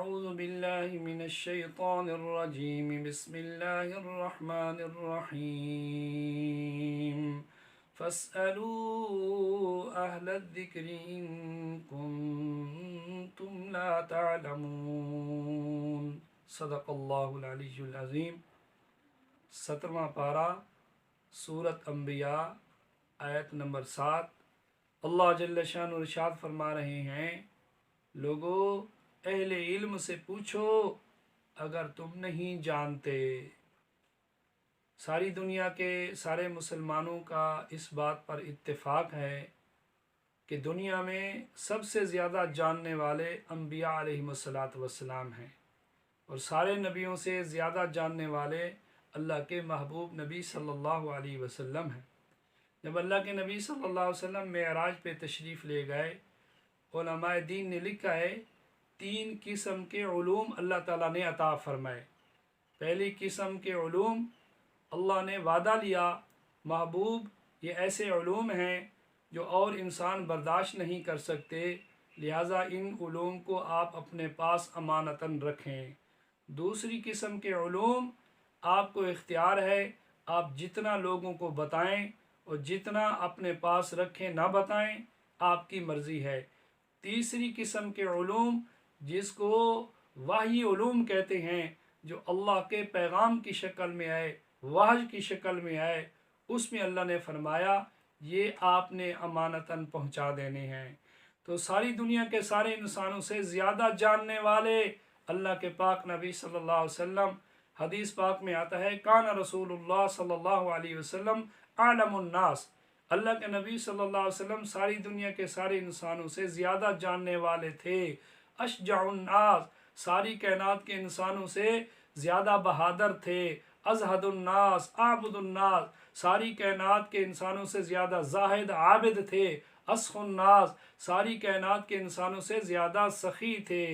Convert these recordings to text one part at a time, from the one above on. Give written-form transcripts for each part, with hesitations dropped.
أعوذ بالله من الشيطان الرجيم بسم الله الرحمن الرحيم فاسألوا أهل الذكر إن كنتم لا تعلمون صدق اللہ العلی العظیم۔ 17واں پارہ سورۃ انبیاء آیت نمبر 7۔ اللہ جل شانہ ارشاد فرما رہے ہیں، لوگو اہل علم سے پوچھو اگر تم نہیں جانتے۔ ساری دنیا کے سارے مسلمانوں کا اس بات پر اتفاق ہے کہ دنیا میں سب سے زیادہ جاننے والے انبیاء علیہم السلام ہیں، اور سارے نبیوں سے زیادہ جاننے والے اللہ کے محبوب نبی صلی اللہ علیہ وسلم ہیں۔ جب اللہ کے نبی صلی اللہ علیہ وسلم معراج پہ تشریف لے گئے، علماء دین نے لکھا ہے 3 قسم کے علوم اللہ تعالیٰ نے عطا فرمائے۔ پہلی قسم کے علوم اللہ نے وعدہ لیا، محبوب یہ ایسے علوم ہیں جو اور انسان برداشت نہیں کر سکتے، لہٰذا ان علوم کو آپ اپنے پاس امانتاً رکھیں۔ دوسری قسم کے علوم آپ کو اختیار ہے، آپ جتنا لوگوں کو بتائیں اور جتنا اپنے پاس رکھیں نہ بتائیں، آپ کی مرضی ہے۔ تیسری قسم کے علوم جس کو وحی علوم کہتے ہیں، جو اللہ کے پیغام کی شکل میں آئے، وحی کی شکل میں آئے، اس میں اللہ نے فرمایا یہ آپ نے امانتاً پہنچا دینے ہیں۔ تو ساری دنیا کے سارے انسانوں سے زیادہ جاننے والے اللہ کے پاک نبی صلی اللہ علیہ وسلم، حدیث پاک میں آتا ہے کان رسول اللہ صلی اللہ علیہ وسلم عالم الناس، اللہ کے نبی صلی اللہ علیہ وسلم ساری دنیا کے سارے انسانوں سے زیادہ جاننے والے تھے۔ اشجع الناس، ساری کائنات کے انسانوں سے زیادہ بہادر تھے۔ ازہد الناس عابد الناس، ساری کائنات کے انسانوں سے زیادہ زاہد عابد تھے۔ اسخ الناس، ساری کائنات کے انسانوں سے زیادہ سخی تھے۔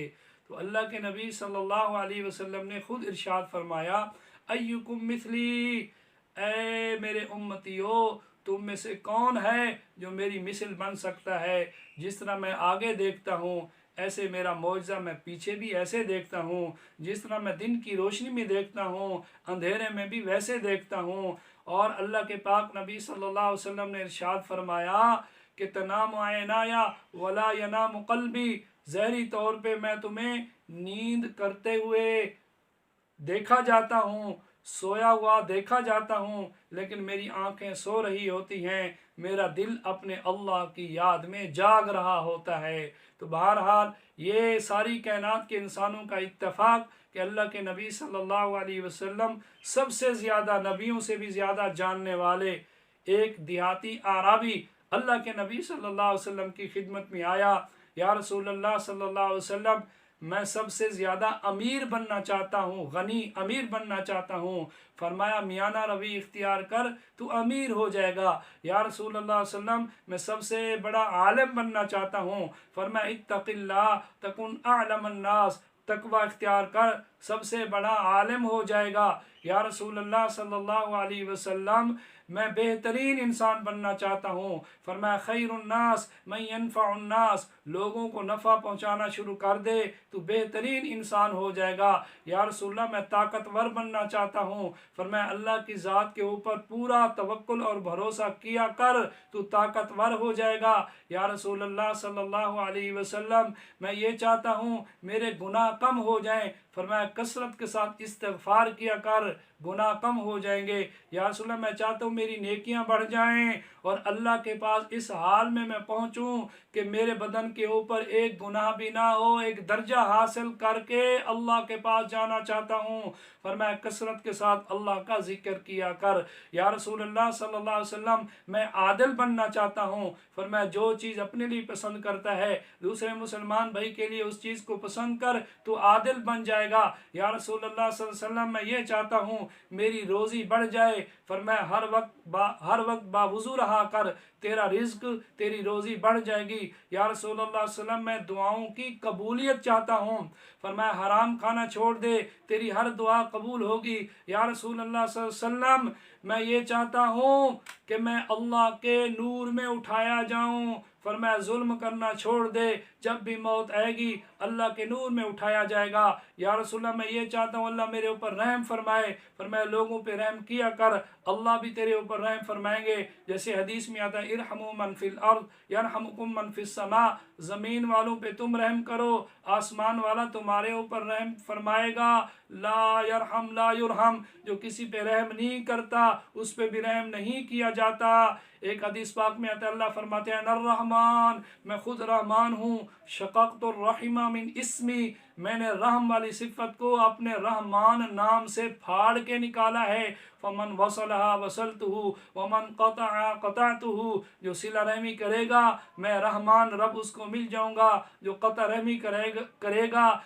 تو اللہ کے نبی صلی اللہ علیہ وسلم نے خود ارشاد فرمایا ایکم مثلی، اے میرے امتیو تم میں سے کون ہے جو میری مثل بن سکتا ہے؟ جس طرح میں آگے دیکھتا ہوں ایسے میرا معجزہ میں پیچھے بھی ایسے دیکھتا ہوں، جس طرح میں دن کی روشنی میں دیکھتا ہوں اندھیرے میں بھی ویسے دیکھتا ہوں۔ اور اللہ کے پاک نبی صلی اللہ علیہ وسلم نے ارشاد فرمایا کہ تنام عینایا ولا ینام قلبی، ظاہری طور پہ میں تمہیں نیند کرتے ہوئے دیکھا جاتا ہوں، سویا ہوا دیکھا جاتا ہوں، لیکن میری آنکھیں سو رہی ہوتی ہیں، میرا دل اپنے اللہ کی یاد میں جاگ رہا ہوتا ہے۔ تو بہرحال یہ ساری کائنات کے انسانوں کا اتفاق کہ اللہ کے نبی صلی اللہ علیہ وسلم سب سے زیادہ، نبیوں سے بھی زیادہ جاننے والے۔ ایک دیہاتی اعرابی اللہ کے نبی صلی اللہ علیہ وسلم کی خدمت میں آیا، یا رسول اللہ صلی اللہ علیہ وسلم میں سب سے زیادہ امیر بننا چاہتا ہوں، غنی امیر بننا چاہتا ہوں۔ فرمایا میانہ روی اختیار کر تو امیر ہو جائے گا۔ یا رسول اللہ علیہ وسلم میں سب سے بڑا عالم بننا چاہتا ہوں۔ فرمایا اتق اللہ تکن اعلم الناس، تقوی اختیار کر سب سے بڑا عالم ہو جائے گا۔ یا رسول اللہ صلی اللہ علیہ وسلم میں بہترین انسان بننا چاہتا ہوں۔ فرمایا خیر الناس من ينفع الناس، لوگوں کو نفع پہنچانا شروع کر دے تو بہترین انسان ہو جائے گا۔ یا رسول اللہ میں طاقتور بننا چاہتا ہوں۔ فرمایا اللہ کی ذات کے اوپر پورا توکل اور بھروسہ کیا کر تو طاقتور ہو جائے گا۔ یا رسول اللہ صلی اللہ علیہ وسلم میں یہ چاہتا ہوں میرے گناہ کم ہو جائیں۔ فرمایا کثرت کے ساتھ استغفار کیا کر، گناہ کم ہو جائیں گے۔ یا رسول اللہ میں چاہتا ہوں میری نیکیاں بڑھ جائیں اور اللہ کے پاس اس حال میں پہنچوں کہ میرے بدن کے اوپر ایک گناہ بھی نہ ہو، ایک درجہ حاصل کر کے اللہ کے پاس جانا چاہتا ہوں۔ فرمایا کثرت کے ساتھ اللہ کا ذکر کیا کر۔ یا رسول اللہ صلی اللہ علیہ وسلم میں عادل بننا چاہتا ہوں۔ فرمایا جو چیز اپنے لیے پسند کرتا ہے دوسرے مسلمان بھائی کے لیے اس چیز کو پسند کر تو عادل بن جائے گا۔ یا رسول اللہ صلی اللہ علیہ وسلم میں یہ چاہتا ہوں میری روزی بڑھ جائے۔ فرمایا ہر وقت باوضو رہا کر، تیرا رزق تیری روزی بڑھ جائے گی۔ یا رسول اللہ صلی اللہ علیہ وسلم میں دعاؤں کی قبولیت چاہتا ہوں۔ فرمایا حرام کھانا چھوڑ دے، تیری ہر دعا قبول ہوگی۔ یا رسول اللہ صلی اللہ علیہ وسلم میں یہ چاہتا ہوں کہ میں اللہ کے نور میں اٹھایا جاؤں۔ فرمایا ظلم کرنا چھوڑ دے، جب بھی موت آئے گی اللہ کے نور میں اٹھایا جائے گا۔ یا رسول اللہ میں یہ چاہتا ہوں اللہ میرے اوپر رحم فرمائے۔ فرمایا لوگوں پہ رحم کیا کر، اللہ بھی تیرے اوپر رحم فرمائیں گے۔ جیسے حدیث میں آتا ہے ارحموا من فی الارض یرحمکم من فی السماء، زمین والوں پہ تم رحم کرو، آسمان والا تمہارے اوپر رحم فرمائے گا۔ لا یرحم لا یرحم، جو کسی پہ رحم نہیں کرتا اس پہ بھی رحم نہیں کیا جاتا۔ ایک حدیث پاک میں آتا ہے اللہ فرماتے ہیں الرحمن، میں خود رحمان ہوں، شققت الرحم من اسمی، میں نے رحم والی صفت کو اپنے رحمان نام سے پھاڑ کے نکالا ہے۔ فمن وصلها وصلته ومن قطع قطعته، جو صلہ رحمی کرے گا میں رحمان رب اس کو مل جاؤں گا، جو قطع رحمی کرے گا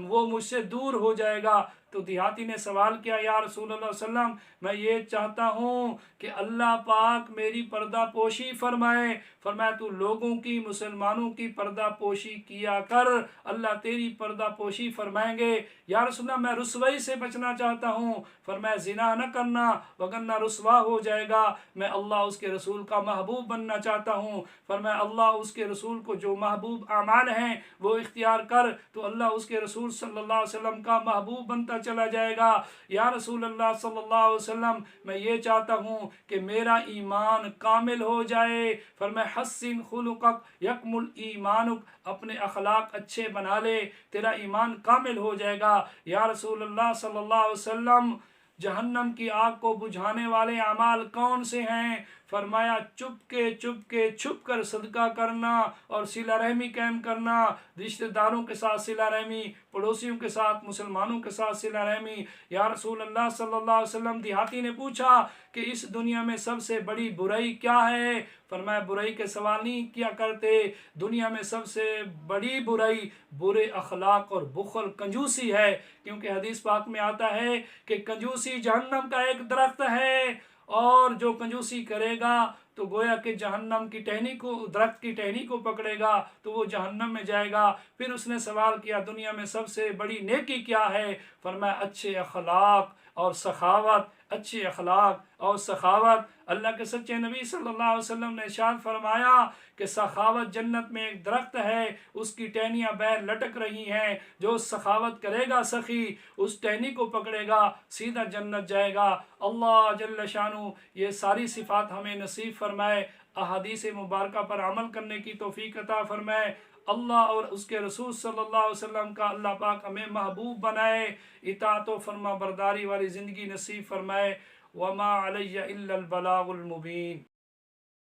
وہ مجھ سے دور ہو جائے گا۔ تو دیہاتی نے سوال کیا یا رسول اللہ صلی اللہ علیہ وسلم میں یہ چاہتا ہوں کہ اللہ پاک میری پردہ پوشی فرمائے۔ فرمایا تو لوگوں کی، مسلمانوں کی پردہ پوشی کیا کر، اللہ تیری پردہ پوشی فرمائیں گے۔ یا رسول اللہ میں رسوائی سے بچنا چاہتا ہوں۔ فرمایا زنا نہ کرنا وگرنہ رسوا ہو جائے گا۔ میں اللہ اس کے رسول کا محبوب بننا چاہتا ہوں۔ فرمایا اللہ اس کے رسول کو جو محبوب اعمال ہیں وہ اختیار کر، تو اللہ اس کے رسول صلی اللہ علیہ وسلم کا محبوب بنتا چلا جائے گا۔ یا رسول اللہ صلی اللہ علیہ وسلم میں یہ چاہتا ہوں کہ میرا ایمان کامل ہو جائے۔ فرمایا حسن خلقک یکمل ایمانک، اپنے اخلاق اچھے بنا لے، تیرا ایمان کامل ہو جائے گا۔ یا رسول اللہ صلی اللہ علیہ وسلم جہنم کی آگ کو بجھانے والے اعمال کون سے ہیں؟ فرمایا چھپ کر صدقہ کرنا اور صلہ رحمی قائم کرنا، رشتہ داروں کے ساتھ صلہ رحمی، پڑوسیوں کے ساتھ، مسلمانوں کے ساتھ صلہ رحمی۔ یا رسول اللہ صلی اللہ علیہ وسلم دیہاتی نے پوچھا کہ اس دنیا میں سب سے بڑی برائی کیا ہے؟ فرمایا برائی کے سوال نہیں کیا کرتے، دنیا میں سب سے بڑی برائی برے اخلاق اور بخل کنجوسی ہے، کیونکہ حدیث پاک میں آتا ہے کہ کنجوسی جہنم کا ایک درخت ہے، اور جو کنجوسی کرے گا تو گویا کہ جہنم کی ٹہنی کو، درخت کی ٹہنی کو پکڑے گا تو وہ جہنم میں جائے گا۔ پھر اس نے سوال کیا دنیا میں سب سے بڑی نیکی کیا ہے؟ فرمایا اچھے اخلاق اور سخاوت، اچھے اخلاق اور سخاوت۔ اللہ کے سچے نبی صلی اللہ علیہ وسلم نے ارشاد فرمایا کہ سخاوت جنت میں ایک درخت ہے، اس کی ٹہنیاں بیر لٹک رہی ہیں، جو سخاوت کرے گا سخی اس ٹہنی کو پکڑے گا سیدھا جنت جائے گا۔ اللہ جل شانہ یہ ساری صفات ہمیں نصیب فرمائے، احادیث مبارکہ پر عمل کرنے کی توفیق عطا فرمائے۔ اللہ اور اس کے رسول صلی اللہ علیہ وسلم کا اللہ پاک ہمیں محبوب بنائے، اطاعت و فرما برداری والی زندگی نصیب فرمائے۔ وما علی الا البلاغ المبین۔